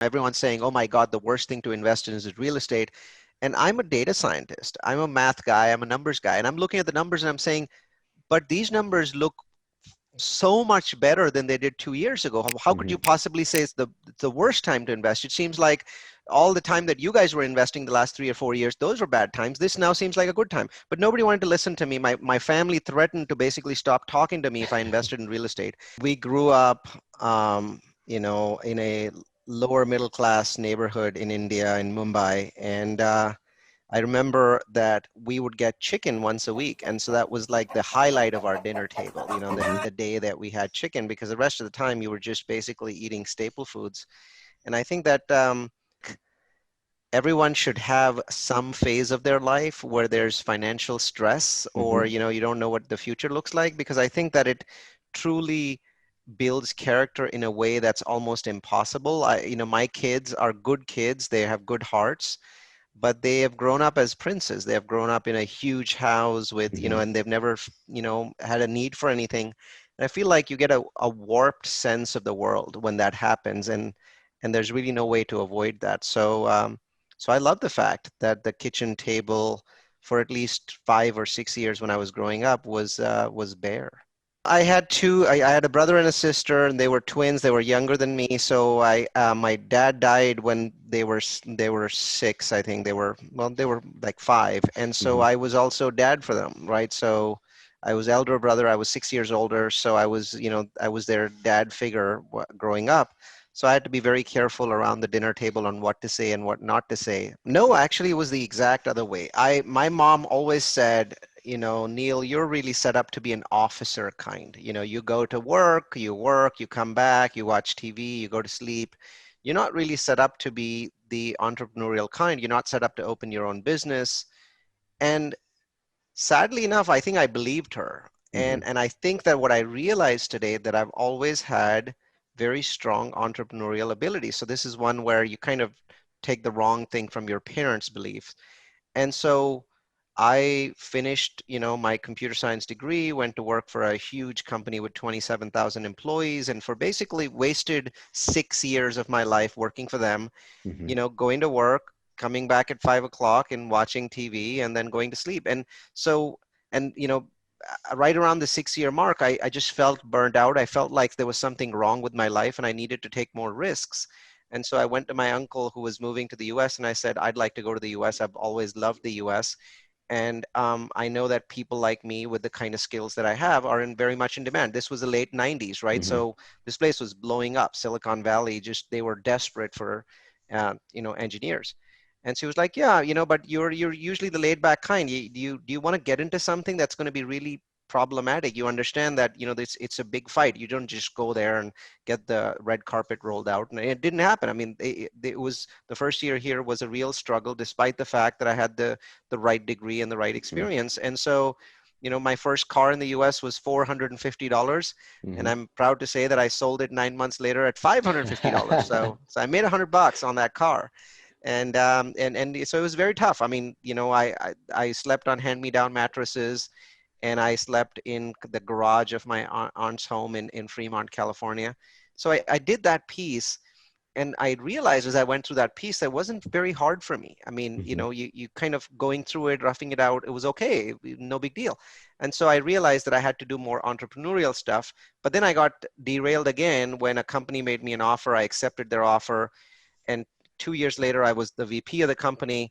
Everyone's saying, oh my God, the worst thing to invest in is real estate. And I'm a data scientist. I'm a math guy. I'm a numbers guy. And I'm looking at the numbers and I'm saying, but these numbers look so much better than they did 2 years ago. How could you Hmm. possibly say it's the worst time to invest? It seems like all the time that you guys were investing the last 3 or 4 years, those were bad times. This now seems like a good time. But nobody wanted to listen to me. My family threatened to basically stop talking to me if I invested in real estate. We grew up, in a lower middle class neighborhood in India, in Mumbai, and I remember that we would get chicken once a week. And so that was like the highlight of our dinner table, Hmm. the day that we had chicken, because the rest of the time you were just basically eating staple foods. And I think that everyone should have some phase of their life where there's financial stress or, Hmm. you don't know what the future looks like, because I think that it truly builds character in a way that's almost impossible. My kids are good kids. They have good hearts, but they have grown up as princes. They have grown up in a huge house with, Hmm. and they've never, had a need for anything. And I feel like you get a warped sense of the world when that happens, and there's really no way to avoid that. So I love the fact that the kitchen table for at least 5 or 6 years when I was growing up was bare. I had two. I had a brother and a sister, and they were twins. They were younger than me. So my dad died when they were six, I think. They were like five, and so Hmm. I was also dad for them, right? So I was elder brother. I was 6 years older, so I was their dad figure growing up. So I had to be very careful around the dinner table on what to say and what not to say. No, actually, it was the exact other way. My mom always said, Neil, you're really set up to be an officer kind. You go to work, you come back, you watch TV, you go to sleep. You're not really set up to be the entrepreneurial kind. You're not set up to open your own business. And sadly enough, I think I believed her. Hmm. And I think that what I realized today that I've always had very strong entrepreneurial ability. So this is one where you kind of take the wrong thing from your parents' beliefs. And so I finished, my computer science degree, went to work for a huge company with 27,000 employees, and for basically wasted 6 years of my life working for them, Hmm. going to work, coming back at 5 o'clock and watching TV and then going to sleep. And so, and right around the 6 year mark, I just felt burned out. I felt like there was something wrong with my life and I needed to take more risks. And so I went to my uncle who was moving to the US and I said, I'd like to go to the US. I've always loved the US. And I know that people like me with the kind of skills that I have are very much in demand. This was the late 90s, right? Hmm. So this place was blowing up. Silicon Valley, they were desperate for, engineers. And she was like, yeah, but you're usually the laid back kind. Do you want to get into something that's going to be really problematic? You understand that, it's a big fight. You don't just go there and get the red carpet rolled out. And it didn't happen. I mean, it was the first year here was a real struggle, despite the fact that I had the right degree and the right Hmm. experience. And so, my first car in the US was $450. And Hmm. I'm proud to say that I sold it 9 months later at $550. So I made $100 on that car. And so it was very tough. I mean, I slept on hand-me-down mattresses, and I slept in the garage of my aunt's home in Fremont, California. So I did that piece, and I realized as I went through that piece, that wasn't very hard for me. I mean, Hmm. you kind of going through it, roughing it out, it was okay, no big deal. And so I realized that I had to do more entrepreneurial stuff. But then I got derailed again when a company made me an offer. I accepted their offer, and 2 years later, I was the VP of the company.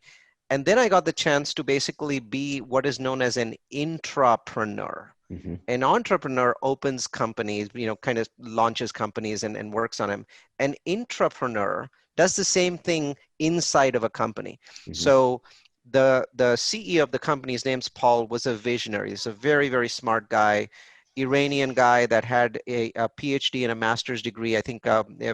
And then I got the chance to basically be what is known as an intrapreneur. Hmm. An entrepreneur opens companies, kind of launches companies and works on them. An intrapreneur does the same thing inside of a company. Hmm. So the CEO of the company, his name's Paul, was a visionary. He's a very, very smart guy, Iranian guy that had a PhD and a master's degree, I think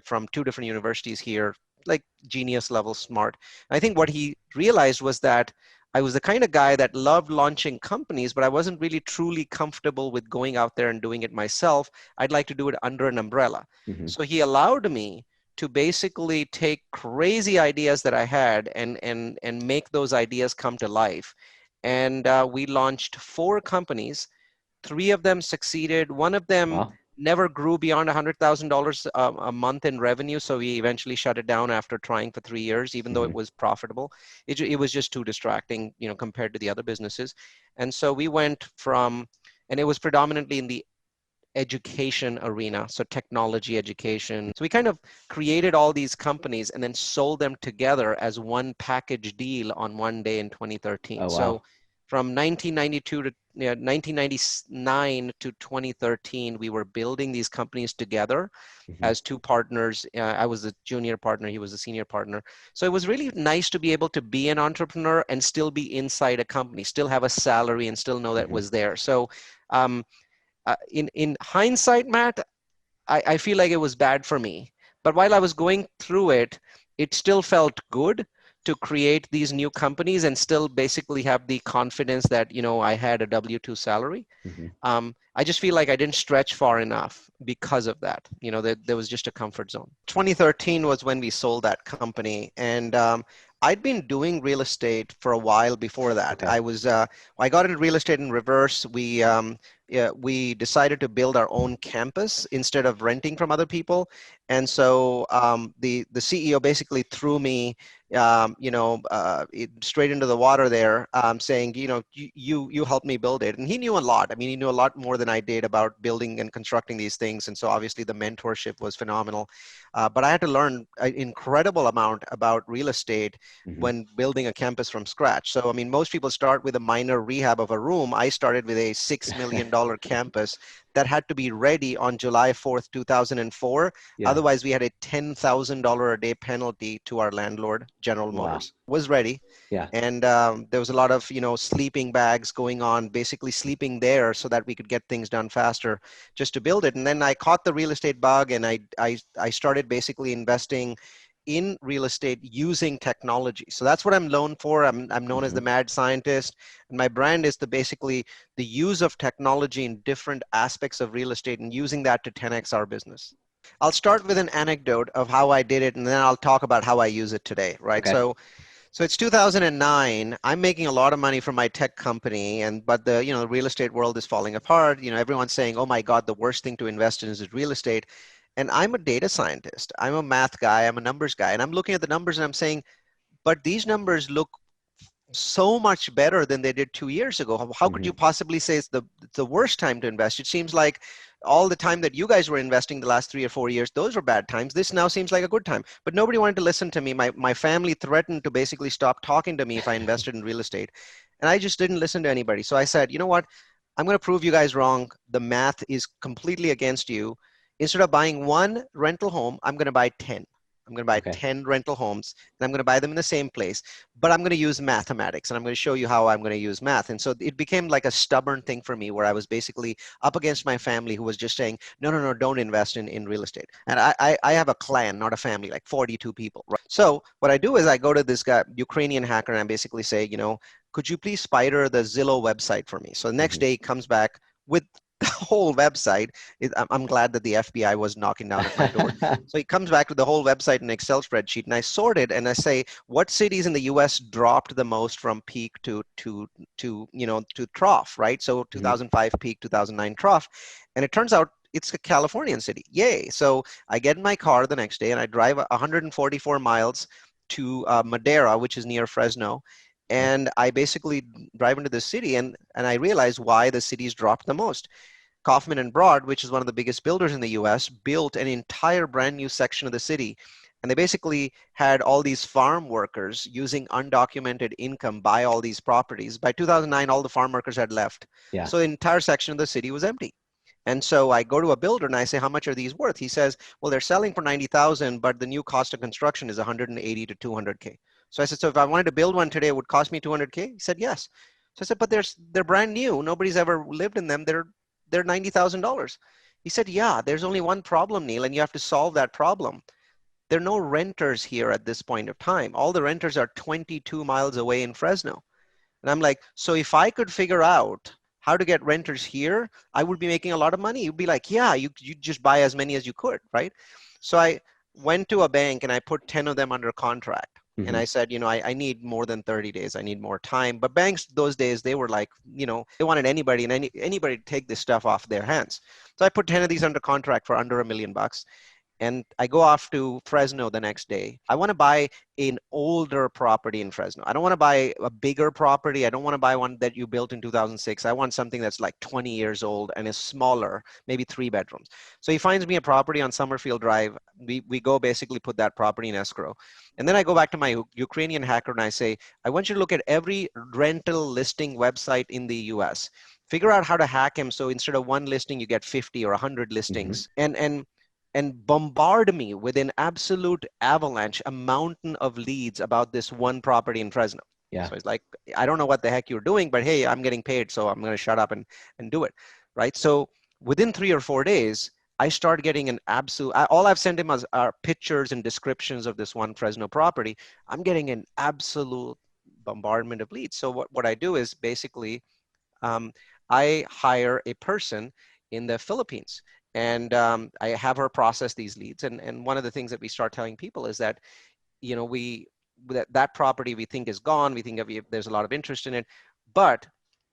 from two different universities here, like genius level smart. I think what he realized was that I was the kind of guy that loved launching companies, but I wasn't really truly comfortable with going out there and doing it myself. I'd like to do it under an umbrella. Hmm. So he allowed me to basically take crazy ideas that I had and make those ideas come to life. And we launched 4 companies. 3 of them succeeded. One of them Wow. never grew beyond $100,000 a month in revenue. So we eventually shut it down after trying for 3 years, even though it was profitable. It was just too distracting, compared to the other businesses. And so we went from, and it was predominantly in the education arena, so technology education. So we kind of created all these companies and then sold them together as one package deal on one day in 2013. Oh, wow. So from 1992 to 1999 to 2013, we were building these companies together as two partners. I was a junior partner, he was a senior partner. So it was really nice to be able to be an entrepreneur and still be inside a company, still have a salary and still know that was there. So in hindsight, Matt, I feel like it was bad for me. But while I was going through it, it still felt good to create these new companies and still basically have the confidence that, I had a W-2 salary. I just feel like I didn't stretch far enough because of that. There was just a comfort zone. 2013 was when we sold that company, and I'd been doing real estate for a while before that. Okay. I got into real estate in reverse. We decided to build our own campus instead of renting from other people, and so the CEO basically threw me straight into the water there, saying, you helped me build it. And he knew a lot. I mean, he knew a lot more than I did about building and constructing these things. And so obviously the mentorship was phenomenal. But I had to learn an incredible amount about real estate when building a campus from scratch. So, I mean, most people start with a minor rehab of a room. I started with a $6 million campus that had to be ready on July 4th, 2004. Yeah. Otherwise, we had a $10,000 a day penalty to our landlord, General Motors. Was ready. Yeah. And there was a lot of, sleeping bags going on, basically sleeping there so that we could get things done faster just to build it. And then I caught the real estate bug, and I started basically investing in real estate using technology. So that's what I'm known for. I'm known as the Mad Scientist, and my brand is basically the use of technology in different aspects of real estate and using that to 10x our business. I'll start with an anecdote of how I did it, and then I'll talk about how I use it today, right? Okay. So it's 2009. I'm making a lot of money from my tech company, but the real estate world is falling apart. Everyone's saying, "Oh my God, the worst thing to invest in is real estate." And I'm a data scientist. I'm a math guy. I'm a numbers guy, and I'm looking at the numbers and I'm saying, "But these numbers look so much better than they did 2 years ago. How could you possibly say it's the worst time to invest? It seems like all the time that you guys were investing the last 3 or 4 years, those were bad times. This now seems like a good time." But nobody wanted to listen to me. My family threatened to basically stop talking to me if I invested in real estate. And I just didn't listen to anybody. So I said, you know what? I'm going to prove you guys wrong. The math is completely against you. Instead of buying one rental home, I'm going to buy 10. I'm going to buy 10 rental homes, and I'm going to buy them in the same place, but I'm going to use mathematics, and I'm going to show you how I'm going to use math. And so it became like a stubborn thing for me, where I was basically up against my family, who was just saying, no, no, no, don't invest in real estate. And I have a clan, not a family, like 42 people. Right? So what I do is I go to this guy, Ukrainian hacker, and I basically say, could you please spider the Zillow website for me? So the next day he comes back with the whole website. I'm glad that the FBI was knocking down at my door. So he comes back with the whole website in an Excel spreadsheet, and I sort it, and I say, what cities in the U.S. dropped the most from peak to trough, right? So 2005 peak, 2009 trough, and it turns out it's a Californian city. Yay! So I get in my car the next day, and I drive 144 miles to Madera, which is near Fresno. And I basically drive into the city, and I realize why the cities dropped the most. Kaufman and Broad, which is one of the biggest builders in the US, built an entire brand new section of the city. And they basically had all these farm workers using undocumented income buy all these properties. By 2009, all the farm workers had left. Yeah. So the entire section of the city was empty. And so I go to a builder and I say, how much are these worth? He says, well, they're selling for 90,000, but the new cost of construction is 180 to 200K. So I said, so if I wanted to build one today, it would cost me 200K? He said, yes. So I said, but they're brand new. Nobody's ever lived in them. They're $90,000. He said, yeah, there's only one problem, Neal, and you have to solve that problem. There are no renters here at this point of time. All the renters are 22 miles away in Fresno. And I'm like, so if I could figure out how to get renters here, I would be making a lot of money. You'd be like, yeah, you just buy as many as you could, right? So I went to a bank and I put 10 of them under contract. And I said, I need more than 30 days. I need more time. But banks those days, they were like, they wanted anybody and anybody to take this stuff off their hands. So I put 10 of these under contract for under $1 million. And I go off to Fresno the next day. I want to buy an older property in Fresno. I don't want to buy a bigger property. I don't want to buy one that you built in 2006. I want something that's like 20 years old and is smaller, maybe 3 bedrooms. So he finds me a property on Summerfield Drive. We go basically put that property in escrow. And then I go back to my Ukrainian hacker and I say, I want you to look at every rental listing website in the US. Figure out how to hack him so instead of one listing, you get 50 or 100 listings. And bombard me with an absolute avalanche, a mountain of leads about this one property in Fresno. Yeah. So it's like, I don't know what the heck you're doing, but hey, I'm getting paid, so I'm going to shut up and do it, right? So within 3 or 4 days, I start getting an absolute, all I've sent him are pictures and descriptions of this one Fresno property. I'm getting an absolute bombardment of leads. So what I do is basically, I hire a person in the Philippines. And I have her process these leads. And one of the things that we start telling people is that, that property we think is gone. We think there's a lot of interest in it, but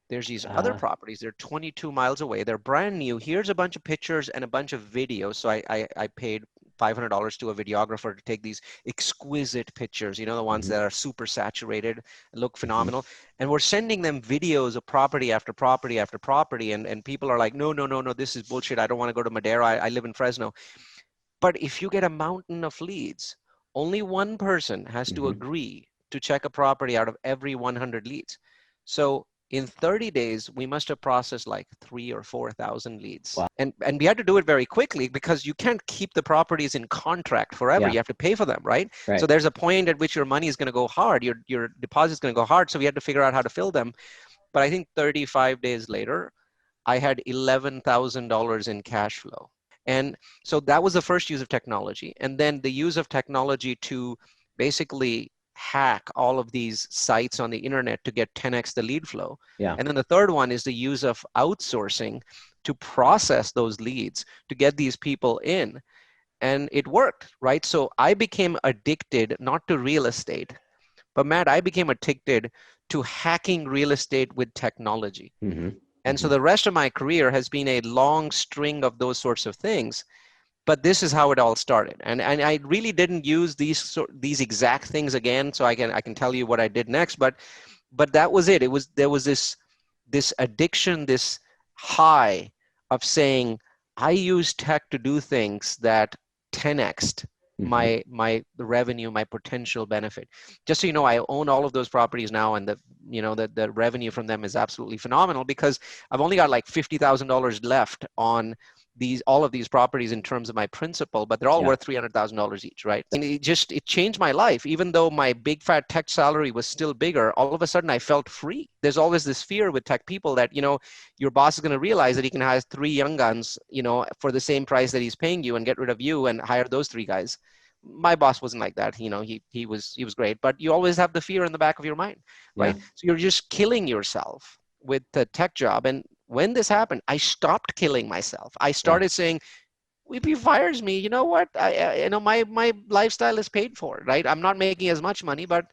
there's these other properties. They're 22 miles away. They're brand new. Here's a bunch of pictures and a bunch of videos. So I paid $500 to a videographer to take these exquisite pictures, the ones that are super saturated, look phenomenal. And we're sending them videos of property after property after property. And people are like, no, this is bullshit. I don't want to go to Madera. I live in Fresno. But if you get a mountain of leads, only one person has to agree to check a property out of every 100 leads. So in 30 days, we must have processed like 3,000 or 4,000 leads. Wow. And we had to do it very quickly because you can't keep the properties in contract forever. You have to pay for them, right? So there's a point at which your money is going to go hard. Your deposit is going to go hard. So we had to figure out how to fill them. But I think 35 days later, I had $11,000 in cash flow. And so that was the first use of technology. And then the use of technology to basically hack all of these sites on the internet to get 10x the lead flow. Yeah. And then the third one is the use of outsourcing to process those leads to get these people in. And it worked, right? So I became addicted, not to real estate, but Matt, I became addicted to hacking real estate with technology. And so the rest of my career has been a long string of those sorts of things. But this is how it all started. And I really didn't use these exact things again, so I can tell you what I did next. But that was it. There was this addiction, this high of saying, I use tech to do things that 10x'd my revenue, my potential benefit. Just so you know, I own all of those properties now, and the revenue from them is absolutely phenomenal because I've only got like $50,000 left on all of these properties in terms of my principal, but they're all worth $300,000 each, right? And it changed my life. Even though my big fat tech salary was still bigger, all of a sudden I felt free. There's always this fear with tech people that, your boss is going to realize that he can hire 3 young guns, for the same price that he's paying you and get rid of you and hire those 3 guys. My boss wasn't like that. He was great, but you always have the fear in the back of your mind, right? So you're just killing yourself with the tech job. And when this happened, I stopped killing myself. I started saying, if he fires me, you know what? My lifestyle is paid for, right? I'm not making as much money, but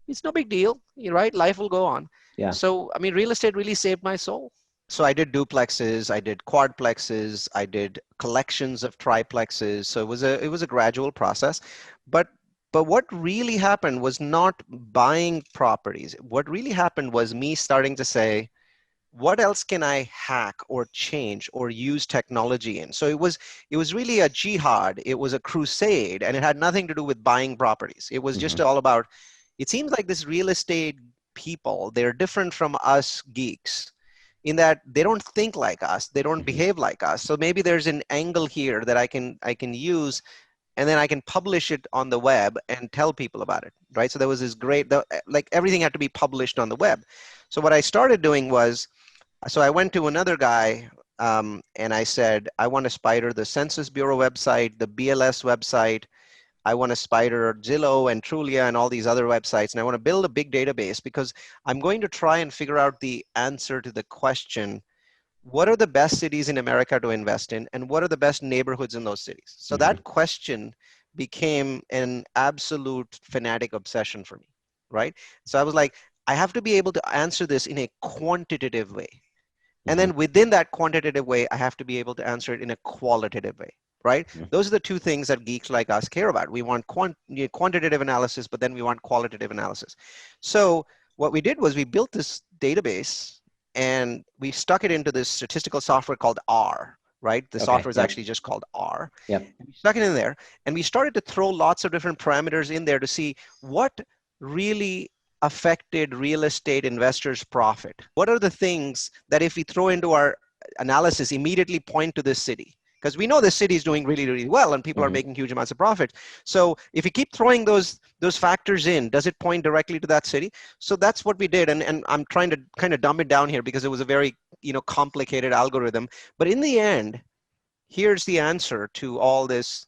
it's no big deal, right? Life will go on. Yeah. So, real estate really saved my soul. So I did duplexes, I did quadplexes, I did collections of triplexes. So it was a gradual process, but what really happened was not buying properties. What really happened was me starting to say, what else can I hack or change or use technology in? So it was really a jihad. It was a crusade, and it had nothing to do with buying properties. It was just all about, it seems like this real estate people, they're different from us geeks in that they don't think like us. They don't behave like us. So maybe there's an angle here that I can use, and then I can publish it on the web and tell people about it, right? So there was this like everything had to be published on the web. So what I started doing was, so I went to another guy and I said, I want to spider the Census Bureau website, the BLS website. I want to spider Zillow and Trulia and all these other websites. And I want to build a big database because I'm going to try and figure out the answer to the question, what are the best cities in America to invest in? And what are the best neighborhoods in those cities? So that question became an absolute fanatic obsession for me, right? So I was like, I have to be able to answer this in a quantitative way. And Mm-hmm. then within that quantitative way, I have to be able to answer it in a qualitative way, right? Those are the two things that geeks like us care about. We want quantitative analysis, but then we want qualitative analysis. So what we did was we built this database and we stuck it into this statistical software called R, right? The Okay. software is Yep. actually just called R. Yep. We stuck it in there and we started to throw lots of different parameters in there to see what really affected real estate investors' profit. What are the things that if we throw into our analysis immediately point to this city? Because we know this city is doing really, really well and people are Mm-hmm. making huge amounts of profit. So if you keep throwing those factors in, does it point directly to that city? So that's what we did. And I'm trying to kind of dumb it down here because it was a very, complicated algorithm. But in the end, here's the answer to all this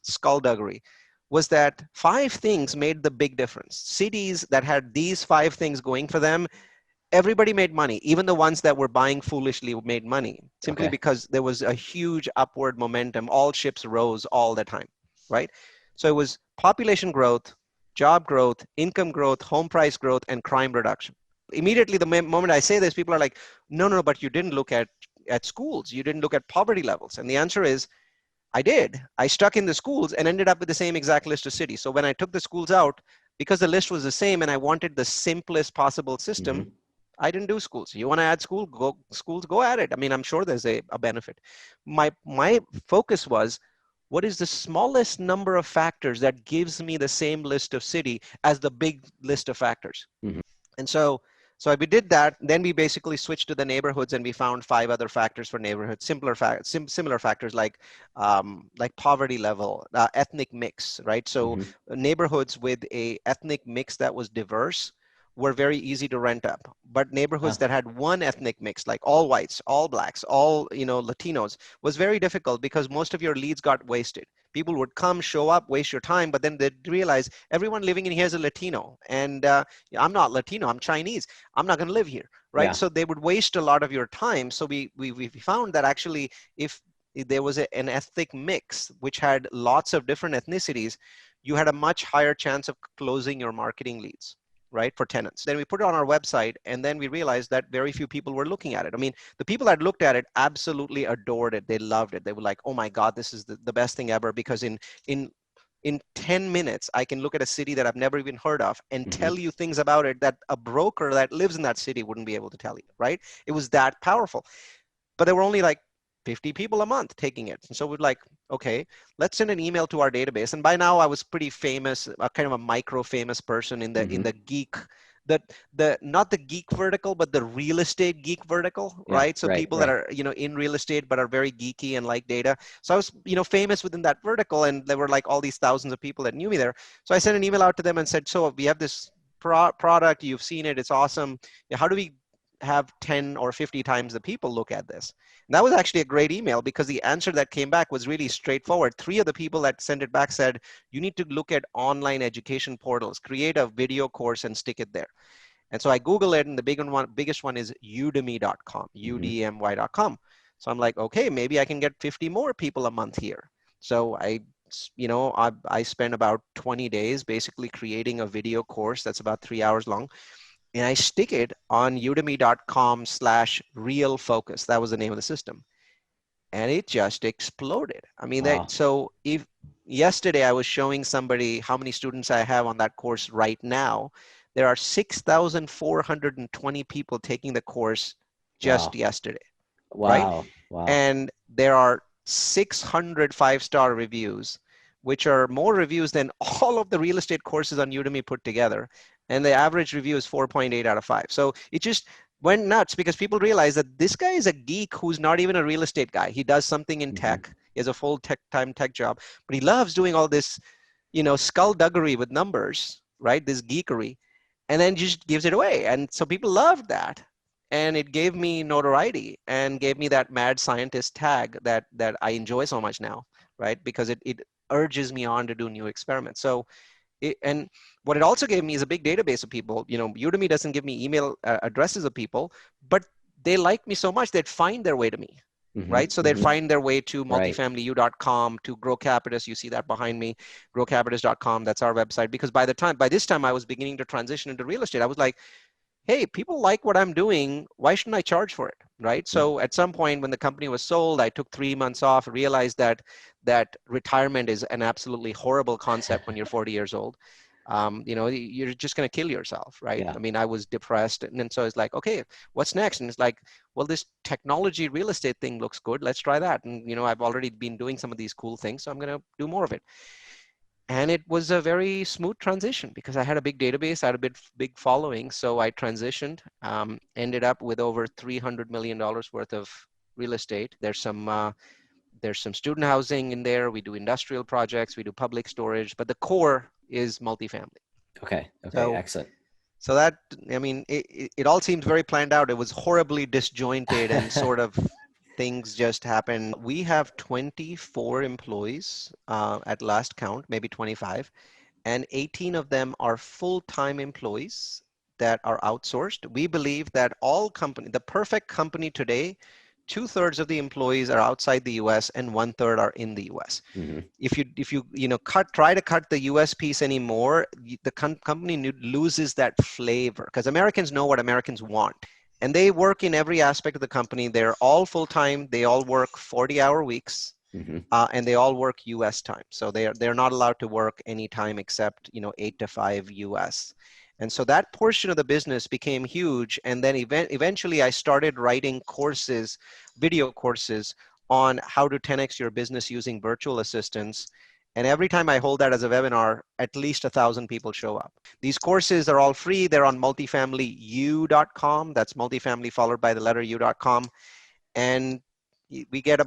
skullduggery, was that five things made the big difference. Cities that had these five things going for them, everybody made money. Even the ones that were buying foolishly made money, simply Okay. because there was a huge upward momentum. All ships rose all the time, right? So it was population growth, job growth, income growth, home price growth, and crime reduction. Immediately the moment I say this, people are like, no, no, but you didn't look at schools. You didn't look at poverty levels. And the answer is, I did. I stuck in the schools and ended up with the same exact list of cities. So when I took the schools out, because the list was the same and I wanted the simplest possible system, Mm-hmm. I didn't do schools. You want to add schools, go at it. I mean, I'm sure there's a benefit. My focus was, what is the smallest number of factors that gives me the same list of city as the big list of factors? Mm-hmm. And so we did that. Then we basically switched to the neighborhoods, and we found five other factors for neighborhoods, similar factors like poverty level, ethnic mix, right? So Mm-hmm. neighborhoods with a ethnic mix that was diverse were very easy to rent up. But neighborhoods Ah. that had one ethnic mix, like all whites, all blacks, all Latinos, was very difficult because most of your leads got wasted. People would come, show up, waste your time, but then they'd realize everyone living in here is a Latino, and I'm not Latino, I'm Chinese. I'm not going to live here, right? Yeah. So they would waste a lot of your time. So we found that actually, if there was an ethnic mix which had lots of different ethnicities, you had a much higher chance of closing your marketing leads, right, for tenants. Then we put it on our website, and then we realized that very few people were looking at it. I mean, the people that looked at it absolutely adored it. They loved it. They were like, oh my God, this is the best thing ever, because in in 10 minutes, I can look at a city that I've never even heard of and Mm-hmm. tell you things about it that a broker that lives in that city wouldn't be able to tell you, right? It was that powerful. But there were only like 50 people a month taking it. And so we're like, okay, let's send an email to our database. And by now I was pretty famous, kind of a micro famous person in Mm-hmm. the geek, the not the geek vertical, but the real estate geek vertical, Yeah. right? So Right. people that Right. are, in real estate but are very geeky and like data. So I was, famous within that vertical, and there were like all these thousands of people that knew me there. So I sent an email out to them and said, so we have this product, you've seen it, it's awesome. How do we have 10 or 50 times the people look at this? And that was actually a great email, because the answer that came back was really straightforward. Three of the people that sent it back said, you need to look at online education portals, create a video course and stick it there. And so I Google it, and the biggest one is udemy.com, Mm-hmm. udmy.com. So I'm like, okay, maybe I can get 50 more people a month here. So I spent about 20 days basically creating a video course that's about 3 hours long, and I stick it on udemy.com/real focus. That was the name of the system. And it just exploded. I mean, Wow. so if yesterday I was showing somebody how many students I have on that course right now, there are 6,420 people taking the course just Wow. yesterday, right? Wow. Wow. And there are 600 five-star reviews, which are more reviews than all of the real estate courses on Udemy put together. And the average review is 4.8 out of 5. So it just went nuts, because people realize that this guy is a geek who's not even a real estate guy. He does something in Mm-hmm. tech. He has a full time tech job, but he loves doing all this, skullduggery with numbers, right? This geekery, and then just gives it away. And so people loved that. And it gave me notoriety and gave me that mad scientist tag that I enjoy so much now, right? Because it urges me on to do new experiments. So and what it also gave me is a big database of people. Udemy doesn't give me email addresses of people, but they like me so much they'd find their way to me. right? So they'd find their way to Right. multifamilyu.com, to Grow Capitus. You see that behind me, growcapitus.com. That's our website. Because by this time, I was beginning to transition into real estate. I was like, hey, people like what I'm doing. Why shouldn't I charge for it, right? Yeah. So at some point when the company was sold, I took 3 months off, realized that retirement is an absolutely horrible concept when you're 40 years old. You're just going to kill yourself, right? Yeah. I mean, I was depressed. And then so it's like, okay, what's next? And it's like, well, this technology real estate thing looks good. Let's try that. And, I've already been doing some of these cool things, so I'm going to do more of it. And it was a very smooth transition because I had a big database, I had a big following. So I transitioned, ended up with over $300 million worth of real estate. There's some student housing in there. We do industrial projects, we do public storage, but the core is multifamily. Okay. Okay. So Excellent. so that, I mean, it all seems very planned out. It was horribly disjointed and sort of things just happened. We have 24 employees at last count, maybe 25, and 18 of them are full-time employees that are outsourced. We believe that the perfect company today, 2/3 of the employees are outside the US and 1/3 are in the US. If you try to cut the US piece anymore, the company loses that flavor because Americans know what Americans want. And they work in every aspect of the company. They're all full-time. They all work 40-hour weeks. And they all work US time. So they're not allowed to work any time except 8 to 5 US. And so that portion of the business became huge. And then eventually I started writing courses, video courses on how to 10x your business using virtual assistants. And every time I hold that as a webinar, at least 1,000 people show up. These courses are all free. They're on multifamilyu.com. That's multifamily followed by the letter u.com. And we get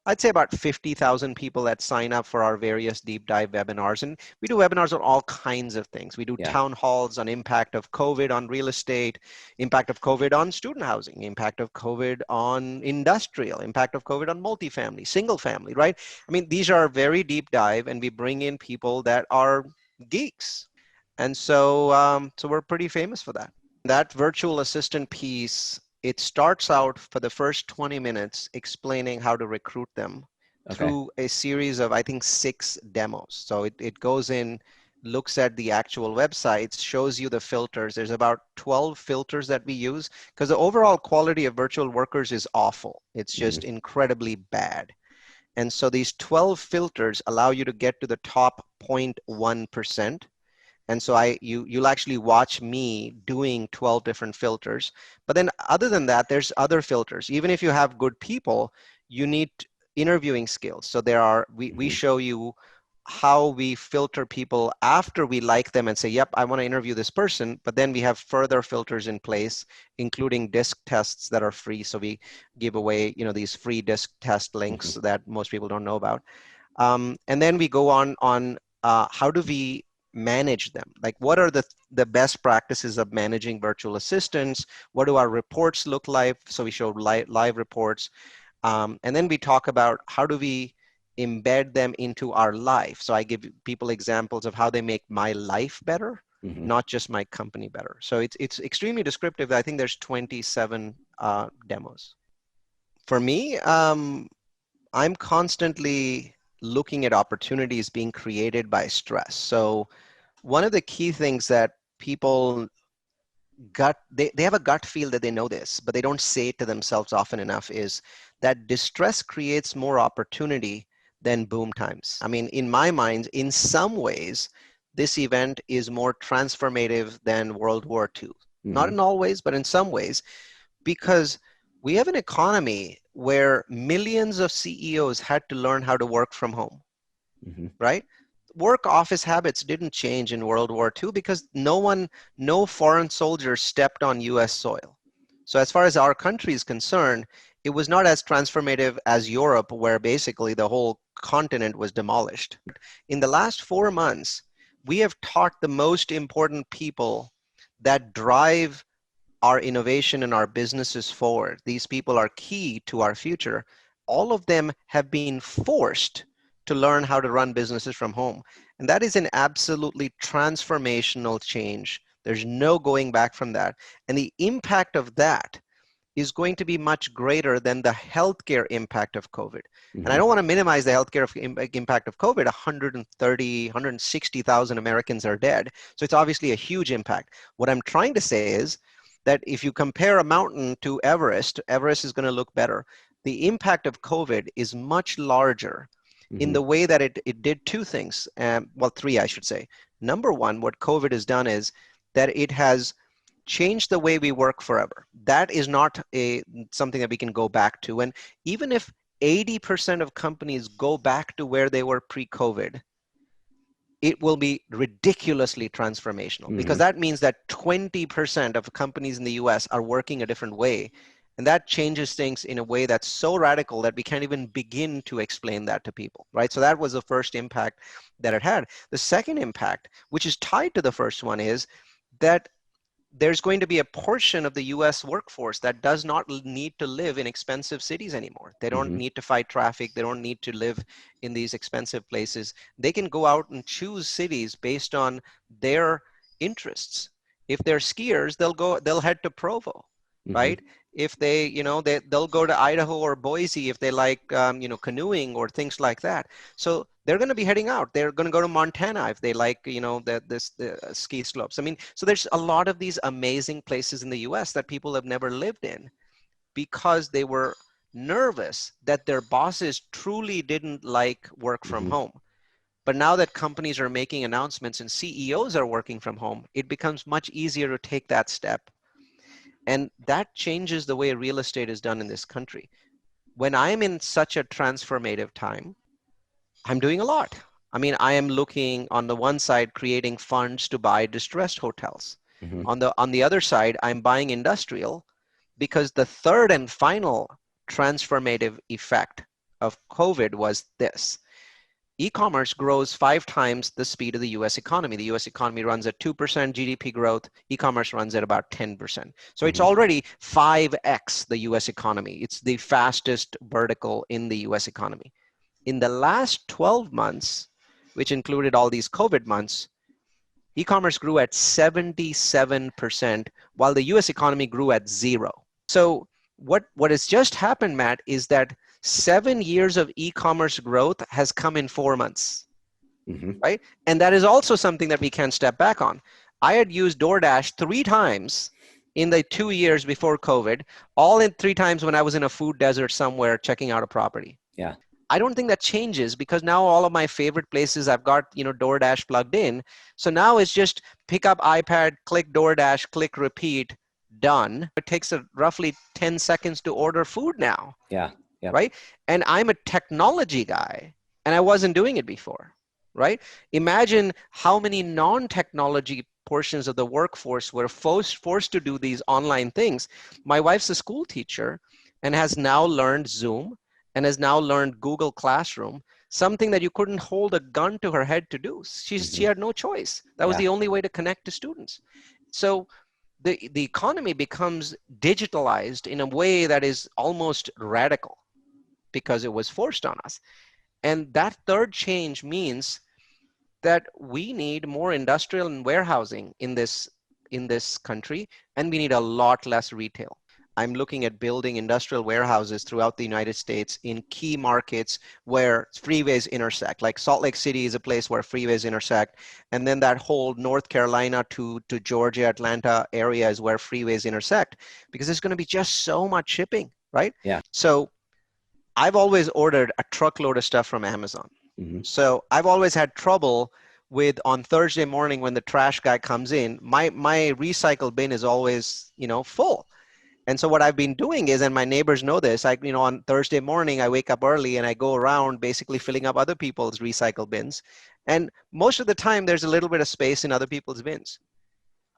I'd say about 50,000 people that sign up for our various deep dive webinars. And we do webinars on all kinds of things. We do town halls on impact of COVID on real estate, impact of COVID on student housing, impact of COVID on industrial, impact of COVID on multifamily, single family, right? I mean, these are very deep dive, and we bring in people that are geeks. And so we're pretty famous for that. That virtual assistant piece, it starts out for the first 20 minutes explaining how to recruit them through a series of, I think, 6 demos. So it goes in, looks at the actual websites, shows you the filters. There's about 12 filters that we use because the overall quality of virtual workers is awful. It's just incredibly bad. And so these 12 filters allow you to get to the top 0.1%. And so you'll actually watch me doing 12 different filters. But then other than that, there's other filters. Even if you have good people, you need interviewing skills. So we show you how we filter people after we like them and say, yep, I want to interview this person. But then we have further filters in place, including disc tests that are free. So we give away, these free disc test links that most people don't know about. And then we go on how do we manage them? Like, what are the best practices of managing virtual assistants? What do our reports look like? So we show live reports. And then we talk about how do we embed them into our life. So I give people examples of how they make my life better, not just my company better. So it's extremely descriptive. I think there's 27 demos. For me, I'm constantly looking at opportunities being created by stress. So one of the key things that people they have a gut feel that they know this, but they don't say it to themselves often enough, is that distress creates more opportunity than boom times. I mean, in my mind, in some ways, this event is more transformative than World War II. Not in all ways, but in some ways, because we have an economy where millions of CEOs had to learn how to work from home, right? Work office habits didn't change in World War II because no foreign soldier stepped on US soil. So as far as our country is concerned, it was not as transformative as Europe, where basically the whole continent was demolished. In the last 4 months, we have taught the most important people that drive our innovation and our businesses forward. These people are key to our future. All of them have been forced to learn how to run businesses from home. And that is an absolutely transformational change. There's no going back from that. And the impact of that is going to be much greater than the healthcare impact of COVID. And I Mm-hmm. don't want to minimize the healthcare impact of COVID. 130, 160,000 Americans are dead. So it's obviously a huge impact. What I'm trying to say is that if you compare a mountain to Everest, Everest is going to look better. The impact of COVID is much larger in Mm-hmm. the way that it did two things. Well, three, I should say. Number one, what COVID has done is that it has changed the way we work forever. That is not something that we can go back to. And even if 80% of companies go back to where they were pre-COVID, it will be ridiculously transformational, because Mm-hmm. that means that 20% of companies in the US are working a different way. And that changes things in a way that's so radical that we can't even begin to explain that to people, right? So that was the first impact that it had. The second impact, which is tied to the first one, is that there's going to be a portion of the US workforce that does not need to live in expensive cities anymore. They don't Mm-hmm. need to fight traffic. They don't need to live in these expensive places. They can go out and choose cities based on their interests. If they're skiers, they'll head to Provo, Mm-hmm. right? If they'll go to Idaho or Boise if they like, canoeing or things like that. So they're going to be heading out. They're going to go to Montana if they like, the ski slopes. I mean, so there's a lot of these amazing places in the US that people have never lived in because they were nervous that their bosses truly didn't like work from Mm-hmm. home. But now that companies are making announcements and CEOs are working from home, it becomes much easier to take that step. And that changes the way real estate is done in this country. When I'm in such a transformative time, I'm doing a lot. I mean, I am looking on the one side, creating funds to buy distressed hotels. Mm-hmm. On the other side, I'm buying industrial, because the third and final transformative effect of COVID was this. E-commerce grows 5 times the speed of the US economy. The US economy runs at 2% GDP growth. E-commerce runs at about 10%. So it's Mm-hmm. already 5x the US economy. It's the fastest vertical in the US economy. In the last 12 months, which included all these COVID months, e-commerce grew at 77%, while the US economy grew at 0. So what has just happened, Matt, is that 7 years of e-commerce growth has come in 4 months, Mm-hmm. right? And that is also something that we can't step back on. I had used DoorDash 3 times in the 2 years before COVID, all in 3 times when I was in a food desert somewhere checking out a property. Yeah. I don't think that changes, because now all of my favorite places I've got, DoorDash plugged in. So now it's just pick up iPad, click DoorDash, click repeat, done. It takes roughly 10 seconds to order food now, Yeah. Yep. right? And I'm a technology guy, and I wasn't doing it before, right? Imagine how many non-technology portions of the workforce were forced to do these online things. My wife's a school teacher and has now learned Zoom and has now learned Google Classroom, something that you couldn't hold a gun to her head to do. She Mm-hmm. had no choice. That was Yeah. the only way to connect to students. So the economy becomes digitalized in a way that is almost radical, because it was forced on us. And that third change means that we need more industrial and warehousing in this country, and we need a lot less retail. I'm looking at building industrial warehouses throughout the United States in key markets where freeways intersect. Like Salt Lake City is a place where freeways intersect, and then that whole North Carolina to Georgia, Atlanta area is where freeways intersect, because there's going to be just so much shipping, right? Yeah. So I've always ordered a truckload of stuff from Amazon. Mm-hmm. So I've always had trouble with, on Thursday morning when the trash guy comes in, my recycle bin is always, full. And so what I've been doing is, and my neighbors know this, on Thursday morning, I wake up early and I go around basically filling up other people's recycle bins. And most of the time there's a little bit of space in other people's bins.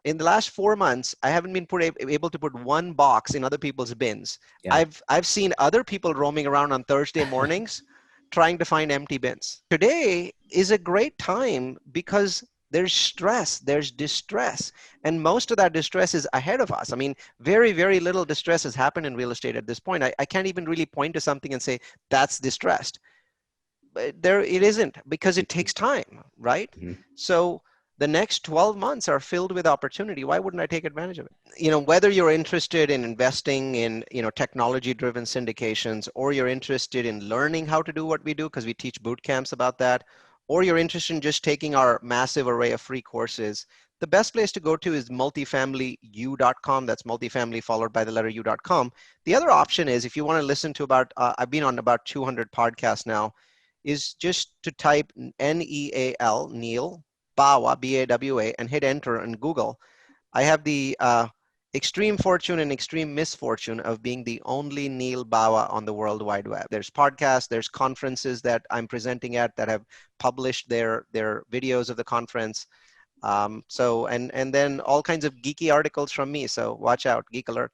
In the last 4 months, I haven't been able to put one box in other people's bins. Yeah. I've seen other people roaming around on Thursday mornings trying to find empty bins. Today is a great time because there's stress, there's distress, and most of that distress is ahead of us. I mean, very, very little distress has happened in real estate at this point. I can't even really point to something and say that's distressed. But there it isn't, because it takes time, right? Mm-hmm. So the next 12 months are filled with opportunity. Why wouldn't I take advantage of it? You know, whether you're interested in investing in, you know, technology driven syndications, or you're interested in learning how to do what we do, because we teach boot camps about that, or you're interested in just taking our massive array of free courses, the best place to go to is multifamilyu.com. That's multifamily followed by the letter u.com. The other option is, if you want to listen to about, I've been on about 200 podcasts now, is just to type Neal, Neal Bawa, B-A-W-A, and hit enter in Google. I have the extreme fortune and extreme misfortune of being the only Neal Bawa on the World Wide Web. There's podcasts, there's conferences that I'm presenting at that have published their videos of the conference. So and then all kinds of geeky articles from me. So watch out, Geek Alert.